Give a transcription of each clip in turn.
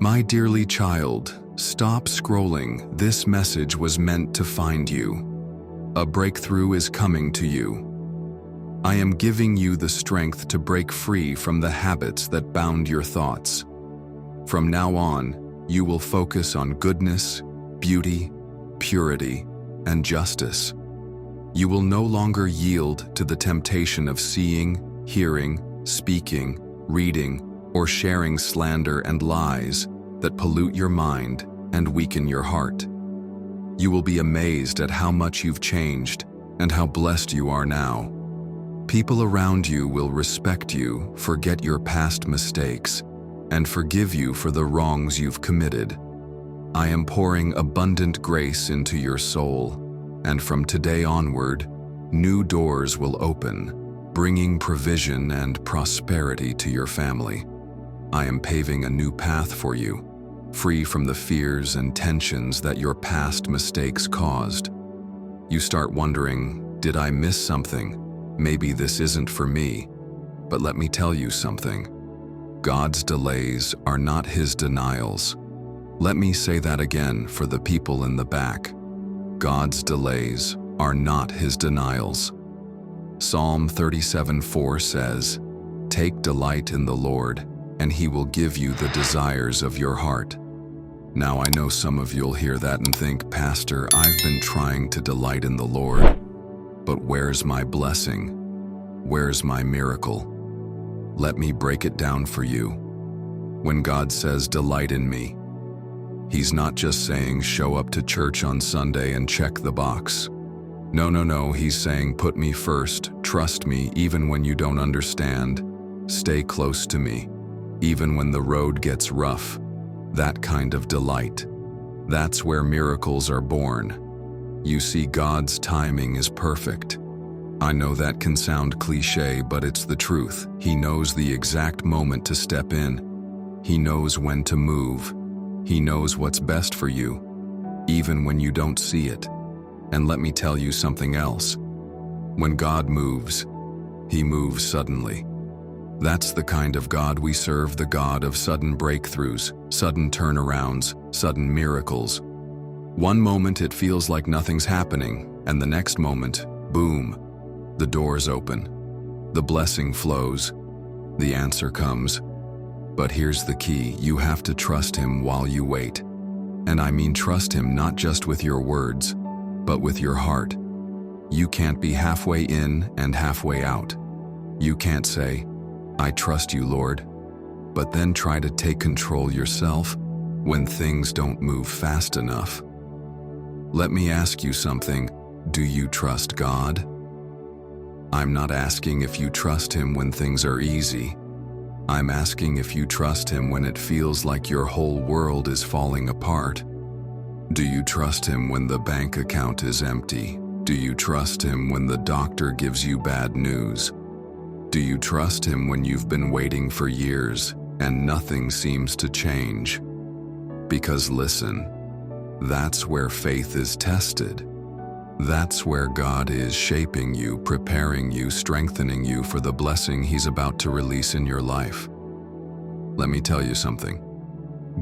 My dearly child, stop scrolling. This message was meant to find you. A breakthrough is coming to you. I am giving you the strength to break free from the habits that bound your thoughts. From now on, you will focus on goodness, beauty, purity, and justice. You will no longer yield to the temptation of seeing, hearing, speaking, reading, or sharing slander and lies that pollute your mind and weaken your heart. You will be amazed at how much you've changed and how blessed you are now. People around you will respect you, forget your past mistakes, and forgive you for the wrongs you've committed. I am pouring abundant grace into your soul, and from today onward, new doors will open, bringing provision and prosperity to your family. I am paving a new path for you, free from the fears and tensions that your past mistakes caused. You start wondering, did I miss something? Maybe this isn't for me. But let me tell you something. God's delays are not His denials. Let me say that again for the people in the back. God's delays are not His denials. Psalm 37:4 says, "Take delight in the Lord, and He will give you the desires of your heart." Now I know some of you'll hear that and think, "Pastor, I've been trying to delight in the Lord, but where's my blessing? Where's my miracle?" Let me break it down for you. When God says, "Delight in me," He's not just saying, "Show up to church on Sunday and check the box." No, He's saying, "Put me first, trust me even when you don't understand, stay close to me, even when the road gets rough." That kind of delight. That's where miracles are born. You see, God's timing is perfect. I know that can sound cliché, but it's the truth. He knows the exact moment to step in. He knows when to move. He knows what's best for you, even when you don't see it. And let me tell you something else. When God moves, He moves suddenly. That's the kind of God we serve, the God of sudden breakthroughs, sudden turnarounds, sudden miracles. One moment it feels like nothing's happening, and the next moment, boom, the doors open. The blessing flows. The answer comes. But here's the key, you have to trust Him while you wait. And I mean trust Him not just with your words, but with your heart. You can't be halfway in and halfway out. You can't say, "I trust you, Lord," but then try to take control yourself when things don't move fast enough. Let me ask you something. Do you trust God? I'm not asking if you trust Him when things are easy. I'm asking if you trust Him when it feels like your whole world is falling apart. Do you trust Him when the bank account is empty? Do you trust Him when the doctor gives you bad news? Do you trust Him when you've been waiting for years and nothing seems to change? Because listen, that's where faith is tested. That's where God is shaping you, preparing you, strengthening you for the blessing He's about to release in your life. Let me tell you something.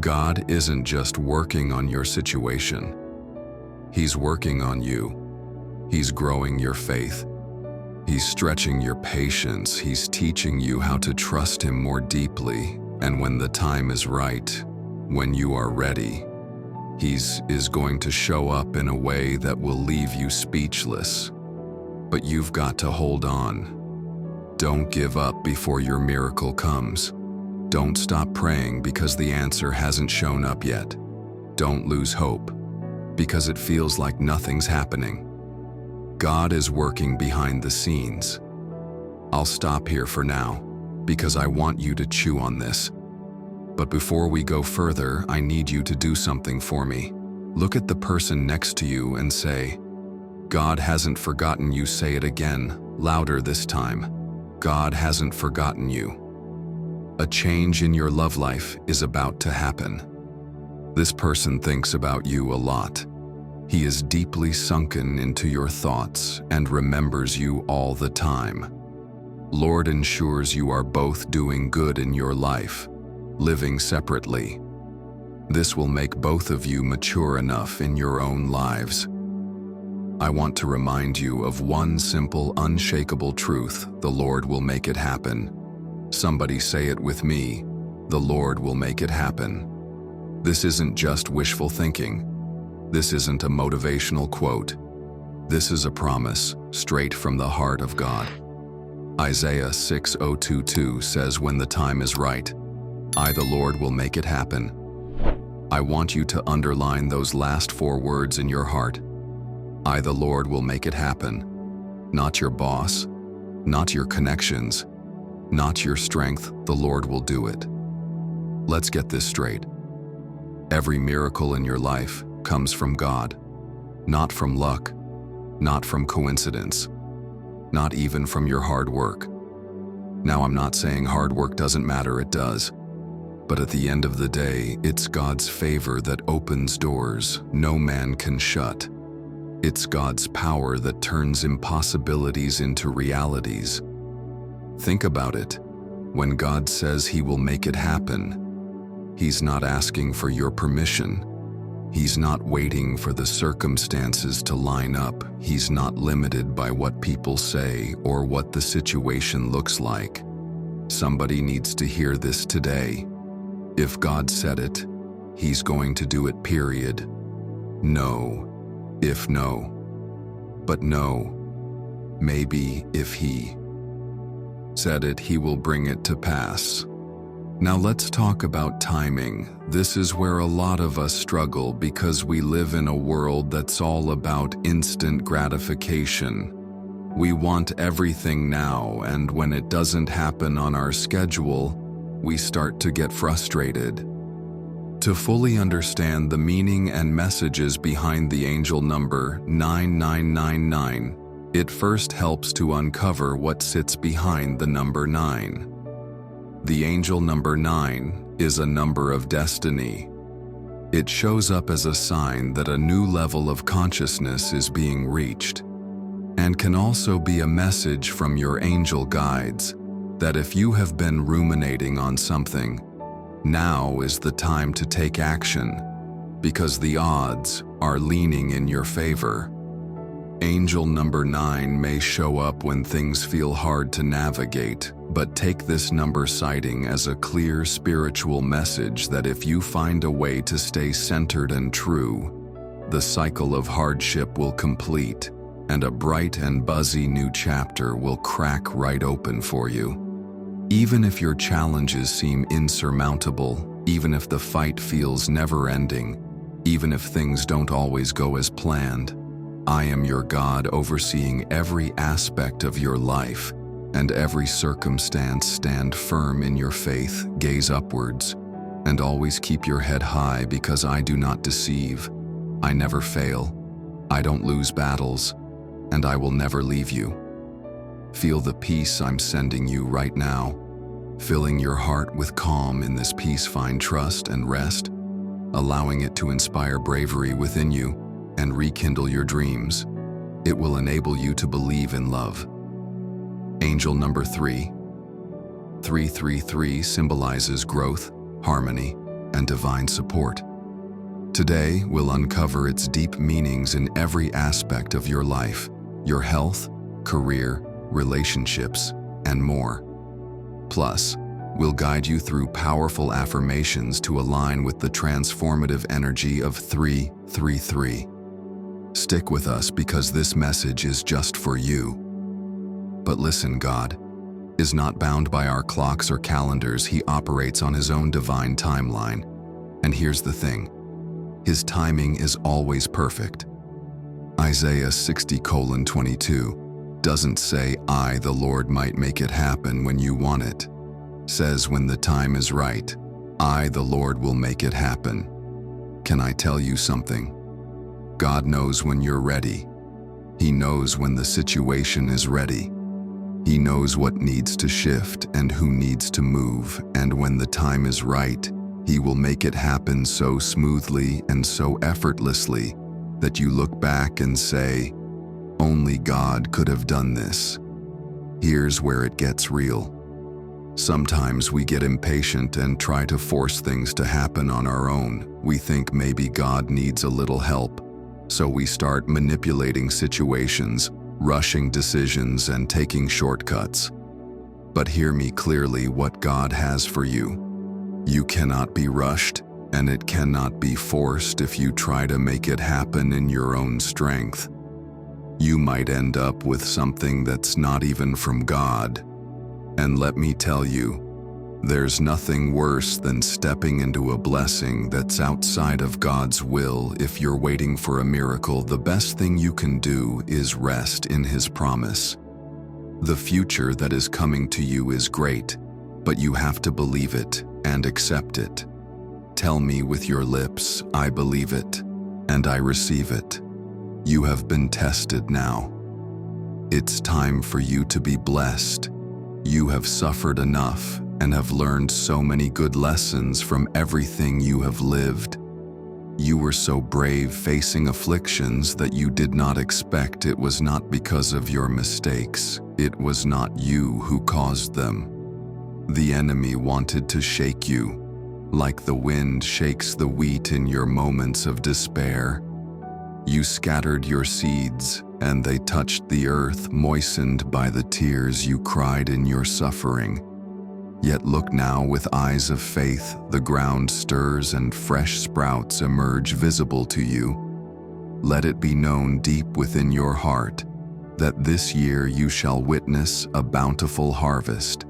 God isn't just working on your situation. He's working on you. He's growing your faith. He's stretching your patience. He's teaching you how to trust Him more deeply. And when the time is right, when you are ready, He is going to show up in a way that will leave you speechless. But you've got to hold on. Don't give up before your miracle comes. Don't stop praying because the answer hasn't shown up yet. Don't lose hope because it feels like nothing's happening. God is working behind the scenes. I'll stop here for now because I want you to chew on this. But before we go further, I need you to do something for me. Look at the person next to you and say, "God hasn't forgotten you." Say it again, louder this time. God hasn't forgotten you. A change in your love life is about to happen. This person thinks about you a lot. He is deeply sunken into your thoughts and remembers you all the time. Lord ensures you are both doing good in your life, living separately. This will make both of you mature enough in your own lives. I want to remind you of one simple, unshakable truth: the Lord will make it happen. Somebody say it with me: the Lord will make it happen. This isn't just wishful thinking. This isn't a motivational quote. This is a promise straight from the heart of God. Isaiah 6:022 says, "When the time is right, I, the Lord, will make it happen." I want you to underline those last 4 words in your heart. I, the Lord, will make it happen. Not your boss, not your connections, not your strength. The Lord will do it. Let's get this straight. Every miracle in your life comes from God, not from luck, not from coincidence, not even from your hard work. Now, I'm not saying hard work doesn't matter, it does. But at the end of the day, it's God's favor that opens doors no man can shut. It's God's power that turns impossibilities into realities. Think about it. When God says He will make it happen, He's not asking for your permission. He's not waiting for the circumstances to line up. He's not limited by what people say or what the situation looks like. Somebody needs to hear this today. If God said it, He's going to do it, period. No, if no. But no, maybe if He said it, He will bring it to pass. Now let's talk about timing. This is where a lot of us struggle because we live in a world that's all about instant gratification. We want everything now, and when it doesn't happen on our schedule, we start to get frustrated. To fully understand the meaning and messages behind the angel number 9999, it first helps to uncover what sits behind the number 9. The angel number 9 is a number of destiny. It shows up as a sign that a new level of consciousness is being reached, and can also be a message from your angel guides that if you have been ruminating on something, now is the time to take action, because the odds are leaning in your favor. Angel number 9 may show up when things feel hard to navigate, but take this number sighting as a clear spiritual message that if you find a way to stay centered and true, the cycle of hardship will complete, and a bright and buzzy new chapter will crack right open for you. Even if your challenges seem insurmountable, even if the fight feels never-ending, even if things don't always go as planned, I am your God, overseeing every aspect of your life and every circumstance. Stand firm in your faith, gaze upwards, and always keep your head high, because I do not deceive. I never fail. I don't lose battles, and I will never leave you. Feel the peace I'm sending you right now, filling your heart with calm. In this peace, find trust and rest, allowing it to inspire bravery within you and rekindle your dreams. It will enable you to believe in love. Angel number 3. 333 symbolizes growth, harmony, and divine support. Today, we'll uncover its deep meanings in every aspect of your life, your health, career, relationships, and more. Plus, we'll guide you through powerful affirmations to align with the transformative energy of 333. Stick with us, because this message is just for you. But listen, God is not bound by our clocks or calendars. He operates on His own divine timeline. And here's the thing: His timing is always perfect. Isaiah 60:22 doesn't say, I, the Lord, might make it happen when you want it. Says, when the time is right, I, the Lord, will make it happen. Can I tell you something? God knows when you're ready. He knows when the situation is ready. He knows what needs to shift and who needs to move, and when the time is right, He will make it happen so smoothly and so effortlessly that you look back and say, only God could have done this. Here's where it gets real. Sometimes we get impatient and try to force things to happen on our own. We think maybe God needs a little help, so we start manipulating situations, rushing decisions, and taking shortcuts. But hear me clearly what God has for you. You cannot be rushed, and it cannot be forced if you try to make it happen in your own strength. You might end up with something that's not even from God. And let me tell you, there's nothing worse than stepping into a blessing that's outside of God's will. If you're waiting for a miracle, the best thing you can do is rest in His promise. The future that is coming to you is great, but you have to believe it and accept it. Tell me with your lips, I believe it, and I receive it. You have been tested now. It's time for you to be blessed. You have suffered enough and have learned so many good lessons from everything you have lived. You were so brave facing afflictions that you did not expect. It was not because of your mistakes. It was not you who caused them. The enemy wanted to shake you, like the wind shakes the wheat in your moments of despair. You scattered your seeds, and they touched the earth, moistened by the tears you cried in your suffering. Yet look now with eyes of faith, the ground stirs and fresh sprouts emerge visible to you. Let it be known deep within your heart that this year you shall witness a bountiful harvest.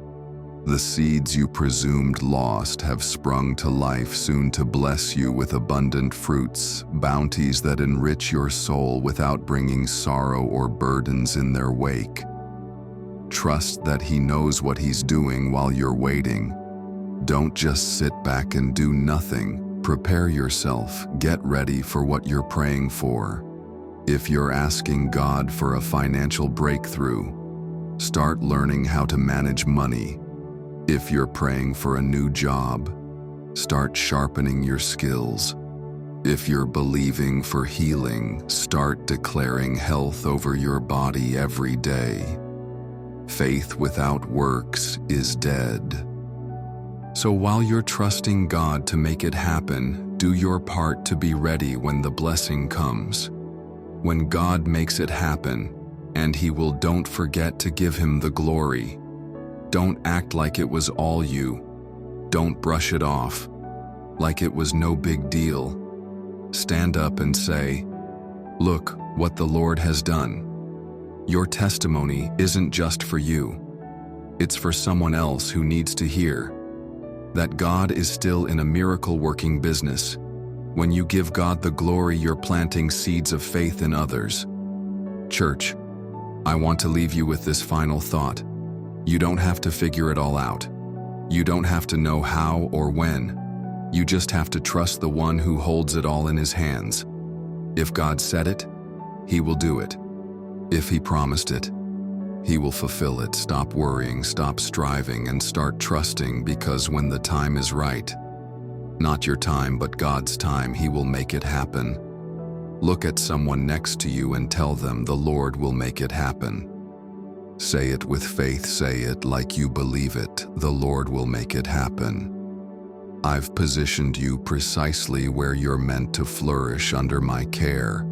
The seeds you presumed lost have sprung to life, soon to bless you with abundant fruits, bounties that enrich your soul without bringing sorrow or burdens in their wake. Trust that He knows what He's doing while you're waiting. Don't just sit back and do nothing. Prepare yourself. Get ready for what you're praying for. If you're asking God for a financial breakthrough, start learning how to manage money. If you're praying for a new job, start sharpening your skills. If you're believing for healing, start declaring health over your body every day. Faith without works is dead. So while you're trusting God to make it happen, do your part to be ready when the blessing comes. When God makes it happen, and He will, don't forget to give Him the glory. Don't act like it was all you. Don't brush it off like it was no big deal. Stand up and say, "Look what the Lord has done." Your testimony isn't just for you. It's for someone else who needs to hear that God is still in a miracle-working business. When you give God the glory, you're planting seeds of faith in others. Church, I want to leave you with this final thought. You don't have to figure it all out. You don't have to know how or when. You just have to trust the one who holds it all in His hands. If God said it, He will do it. If He promised it, He will fulfill it. Stop worrying, stop striving, and start trusting, because when the time is right, not your time but God's time, He will make it happen. Look at someone next to you and tell them the Lord will make it happen. Say it with faith, say it like you believe it. The Lord will make it happen. I've positioned you precisely where you're meant to flourish under my care,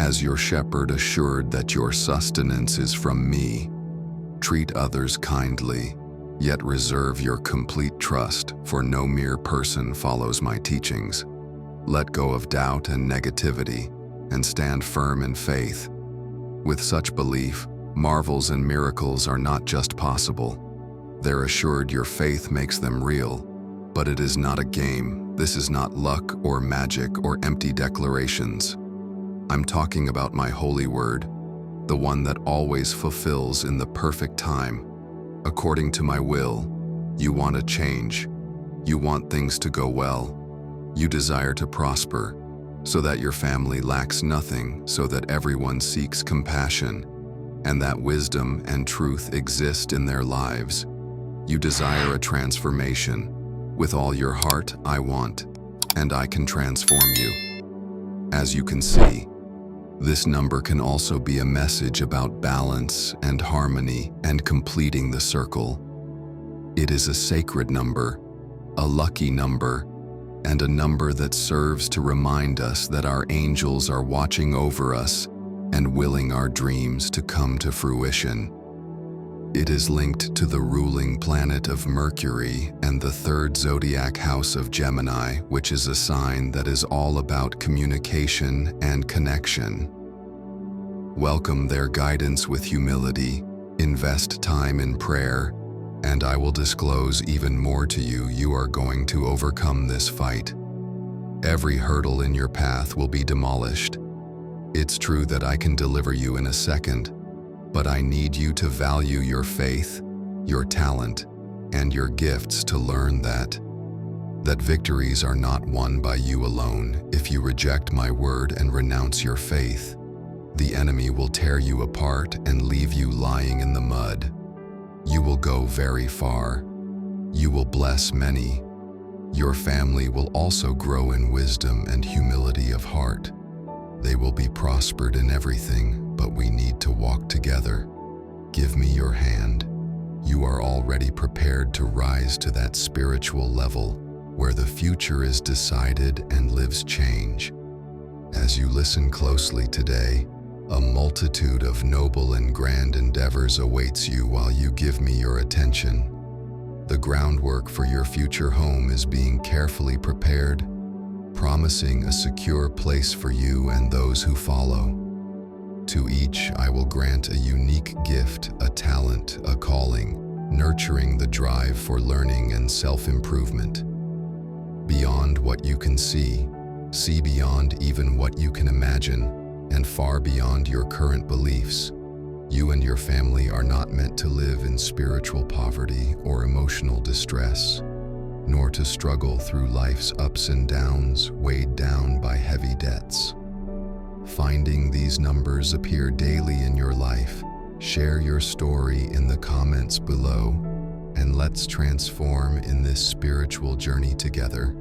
as your shepherd, assured that your sustenance is from me. Treat others kindly, yet reserve your complete trust, for no mere person follows my teachings. Let go of doubt and negativity, and stand firm in faith. With such belief, marvels and miracles are not just possible. They're assured. Your faith makes them real. But it is not a game. This is not luck or magic or empty declarations. I'm talking about my holy word, the one that always fulfills in the perfect time. According to my will, you want to change. You want things to go well. You desire to prosper, so that your family lacks nothing, so that everyone seeks compassion, and that wisdom and truth exist in their lives. You desire a transformation. With all your heart, I want, and I can transform you. As you can see, this number can also be a message about balance and harmony and completing the circle. It is a sacred number, a lucky number, and a number that serves to remind us that our angels are watching over us and willing our dreams to come to fruition. It is linked to the ruling planet of Mercury and the third zodiac house of Gemini, which is a sign that is all about communication and connection. Welcome their guidance with humility, invest time in prayer, and I will disclose even more to you. You are going to overcome this fight. Every hurdle in your path will be demolished. It's true that I can deliver you in a second, but I need you to value your faith, your talent, and your gifts to learn that victories are not won by you alone. If you reject my word and renounce your faith, the enemy will tear you apart and leave you lying in the mud. You will go very far. You will bless many. Your family will also grow in wisdom and humility of heart. They will be prospered in everything, but we need to walk together. Give me your hand. You are already prepared to rise to that spiritual level where the future is decided and lives change. As you listen closely today, a multitude of noble and grand endeavors awaits you while you give me your attention. The groundwork for your future home is being carefully prepared, promising a secure place for you and those who follow. To each, I will grant a unique gift, a talent, a calling, nurturing the drive for learning and self-improvement. Beyond what you can see beyond even what you can imagine, and far beyond your current beliefs. You and your family are not meant to live in spiritual poverty or emotional distress, nor to struggle through life's ups and downs, weighed down by heavy debts. Finding these numbers appear daily in your life. Share your story in the comments below, and let's transform in this spiritual journey together.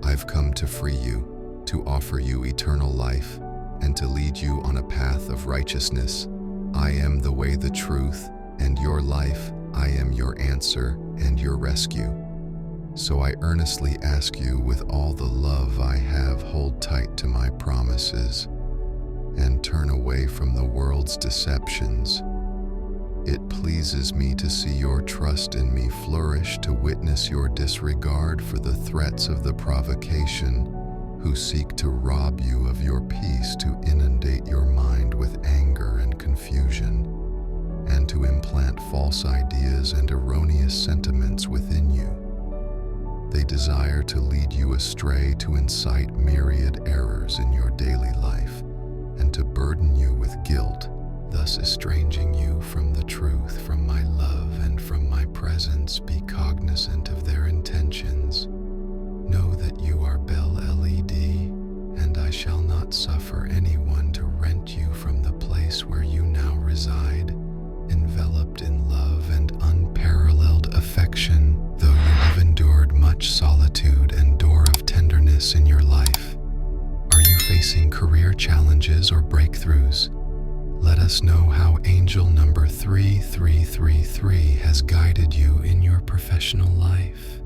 I've come to free you, to offer you eternal life, and to lead you on a path of righteousness. I am the way, the truth, and your life. I am your answer and your rescue. So I earnestly ask you, with all the love I have, hold tight to my promises and turn away from the world's deceptions. It pleases me to see your trust in me flourish, to witness your disregard for the threats of the provocation who seek to rob you of your peace, to inundate your mind with anger and confusion, and to implant false ideas and erroneous sentiments within you. They desire to lead you astray, to incite myriad errors in your daily life, and to burden you with guilt, thus estranging you from the truth, from my love, and from my presence. Be cognizant of their intentions. Know that you are Bel LED, and I shall not suffer anyone to rent you from the place where you now reside, enveloped in love and unparalleled affection. Though you have endured much solitude and door of tenderness in your life, are you facing career challenges or breakthroughs? Let us know how angel number 3333 has guided you in your professional life.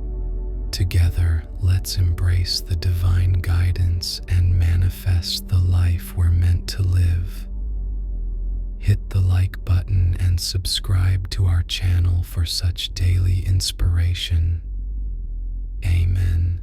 Together, let's embrace the divine guidance and manifest the life we're meant to live. Hit the like button and subscribe to our channel for such daily inspiration. Amen.